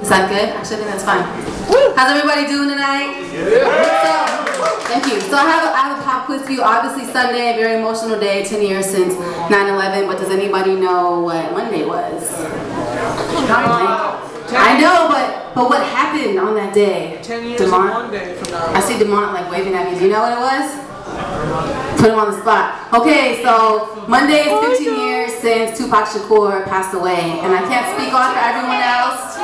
Is that good? Actually, I think that's fine. How's everybody doing tonight? Thank you. So I have a pop quiz for you. Obviously Sunday, a very emotional day, 10 years since 9/11, but does anybody know what Monday was? I know, but what happened on that day? 10 years and 1 day from now. I see Demont like waving at me. Do you know what it was? Put him on the spot. Okay, so Monday is 15 years since Tupac Shakur passed away, and I can't speak on for everyone else.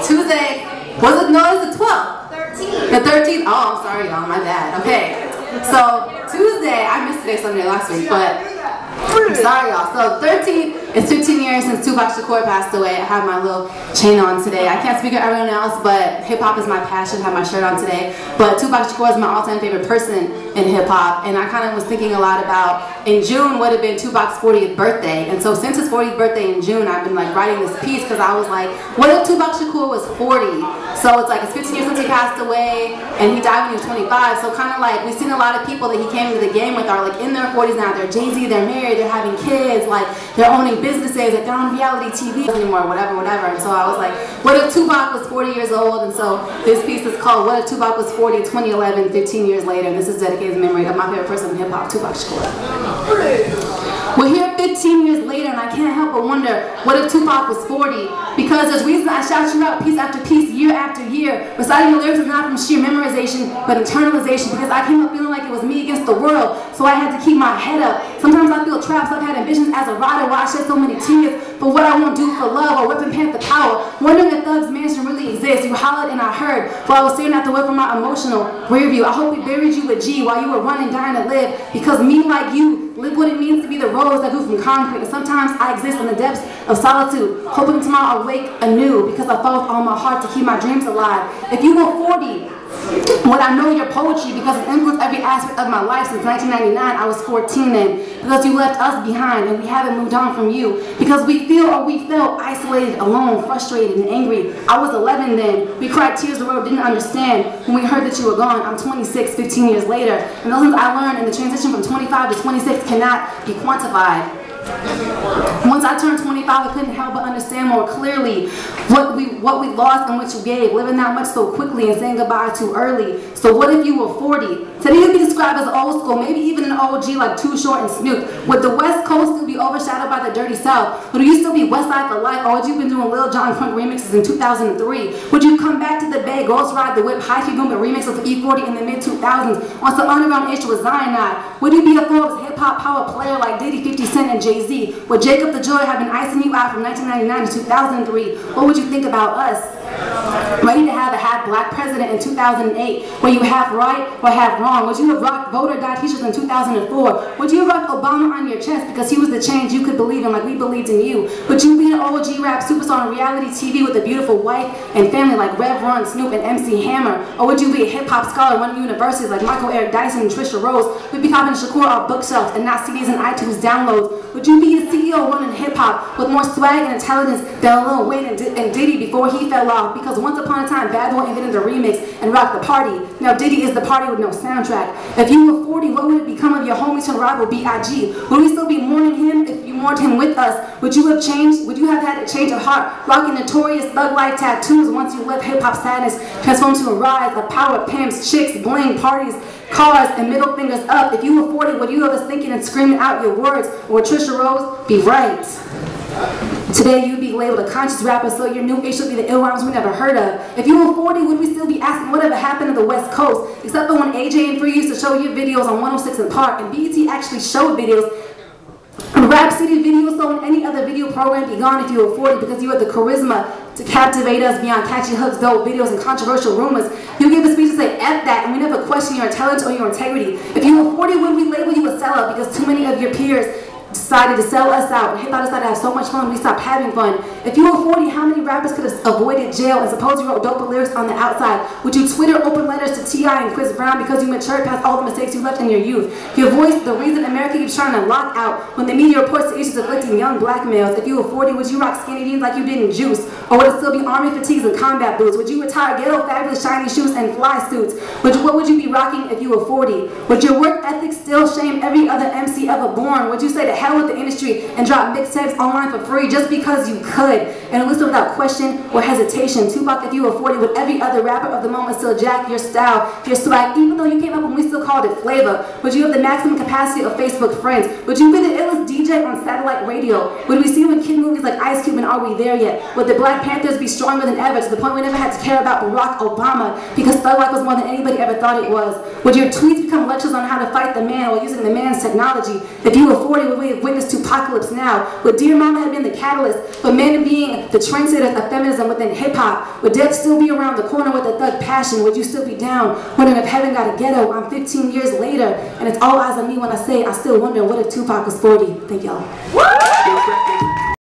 Tuesday. Was it? No, it was the 12th. 13th. The 13th. Oh, I'm sorry, y'all. My bad. Okay. So Tuesday, I missed today, Sunday last week, but I'm sorry, y'all. So 13th is 15 years since Tupac Shakur passed away. I have my little chain on today. I can't speak of everyone else, but hip hop is my passion. I have my shirt on today. But Tupac Shakur is my all-time favorite person in hip hop, and I kind of was thinking a lot about in June would have been Tupac's 40th birthday. And so since his 40th birthday in June, I've been like writing this piece because I was like, what if Tupac Shakur was 40? So it's like it's 15 years since he passed away, and he died when he was 25. So kind of like we've seen a lot of people that he came into the game with are like in their 40s now. They're Jay-Z, they're married, they're having kids, like they're owning businesses, like they're on reality TV anymore, whatever. And so I was like, what if Tupac was 40 years old? And so this piece is called What If Tupac Was 40, 2011, 15 years later. And this is dedicated in memory of my favorite person in hip hop, Tupac Shakur. We're here 15 years later, and I can't help but wonder, what if Tupac was 40? Because there's reasons I shout you out piece after piece, year after year. Reciting the lyrics is not from sheer memorization, but internalization, because I came up feeling like it was me against the world, so I had to keep my head up. Sometimes I feel trapped, so I've had ambitions as a writer where I shed so many tears for what I won't do for love or whipping pants the power. Wondering if Thug's Mansion really exists. You hollered and I heard while I was staring at the whip from my emotional rear view. I hope we buried you with G while you were running, dying to live, because me like you live what it means to be the rose that grew from concrete. And sometimes I exist in the depths of solitude, hoping tomorrow I'll wake anew, because I fought with all my heart to keep my dreams alive. If you were 40, would I know your poetry, because it influenced every aspect of my life since 1999. I was 14 then, because you left us behind and we haven't moved on from you, because we feel or we felt isolated, alone, frustrated, and angry. I was 11 then. We cried tears the world didn't understand when we heard that you were gone. I'm 26, 15 years later, and the lessons I learned in the transition from 25 to 26 cannot be quantified. Once I turned 25, I couldn't help but understand more clearly what we lost and what you gave, living that much so quickly and saying goodbye too early. So what if you were 40? Today you'd be described as old school, maybe even an OG like Too Short and Snoop. Would the West Coast still be overshadowed by the dirty South? Would you still be West Side for life, or would you been doing Lil Jon Crunk remixes in 2003? Would you come back to the Bay, Ghost Ride the Whip, High Feet Movement remix of E40 in the mid-2000s on some underground issue with Cyanide? Would you be a Forbes hip-hop power player like Diddy, 50 Cent, and Jay-Z? Would Jacob the Joy have been icing you out from 1999 to 2003? What would you think about us? Ready to have a half-black president in 2008? Were you half right or half wrong? Would you have rocked vote or die t-shirts in 2004? Would you have rocked Obama on your chest because he was the change you could believe in like we believed in you? Would you be an OG rap superstar on reality TV with a beautiful wife and family like Rev Run, Snoop, and MC Hammer? Or would you be a hip-hop scholar running universities like Michael Eric Dyson and Trisha Rose? Would you be copping Shakur off bookshelves and not CDs and iTunes downloads? Would you be the CEO running hip-hop with more swag and intelligence than Lil Wayne and Diddy before he fell off? Because once upon a time, Bad Boy invented a remix and rocked the party. Now Diddy is the party with no soundtrack. If you were 40, what would it become of your homies to rival B.I.G.? Would we still be mourning him if you mourned him with us? Would you have changed? Would you have had a change of heart, rocking notorious thug-like tattoos once you let hip-hop sadness transform to a rise of power, pimps, chicks, bling, parties, cars, and middle fingers up? If you were 40, would you have us thinking and screaming out your words? Or would Trisha Rose be right? Today you'd be labeled a conscious rapper, so your new age should be the ill rhymes we never heard of. If you were 40, would we still be asking whatever happened to the West Coast? Except for when AJ and Free used to show your videos on 106 and Park, and BET actually showed videos and Rap City videos, so in any other video program be gone if you were 40, because you had the charisma to captivate us beyond catchy hooks, dope videos, and controversial rumors. You gave a speech to say F that, and we never question your intelligence or your integrity. If you were 40, would we label you a sellout because too many of your peers decided to sell us out, and hip-hop decided to have so much fun we stopped having fun? If you were 40, how many rappers could have avoided jail and suppose you wrote dope lyrics on the outside? Would you Twitter open letters to T.I. and Chris Brown because you matured past all the mistakes you left in your youth? Your voice, the reason America keeps trying to lock out when the media reports the issues afflicting young black males. If you were 40, would you rock skinny jeans like you did in Juice? Or would it still be army fatigues and combat boots? Would you retire ghetto fabulous shiny shoes and fly suits? What would you be rocking if you were 40? Would your work ethic still shame every other MC ever born? Would you say the hell with the industry and drop mixtapes online for free just because you could. And listen without question or hesitation. Tupac, if you were 40, would every other rapper of the moment still jack your style, your swag, even though you came up when we still called it flavor? Would you have the maximum capacity of Facebook friends? Would you be the illest DJ on satellite radio? Would we see you in kid movies like Ice Cube and Are We There Yet? Would the Black Panthers be stronger than ever to the point we never had to care about Barack Obama because Thug Life was more than anybody ever thought it was? Would your tweets become lectures on how to fight the man while using the man's technology? If you were 40, would we have witnessed Tupacalypse now? Would Dear Mama have been the catalyst for men being the trendsetters of feminism within hip-hop? Would death still be around the corner with a thug passion? Would you still be down, wondering if heaven got a ghetto? I'm 15 years later, and it's all eyes on me when I say I still wonder what if Tupac was 40. Thank y'all.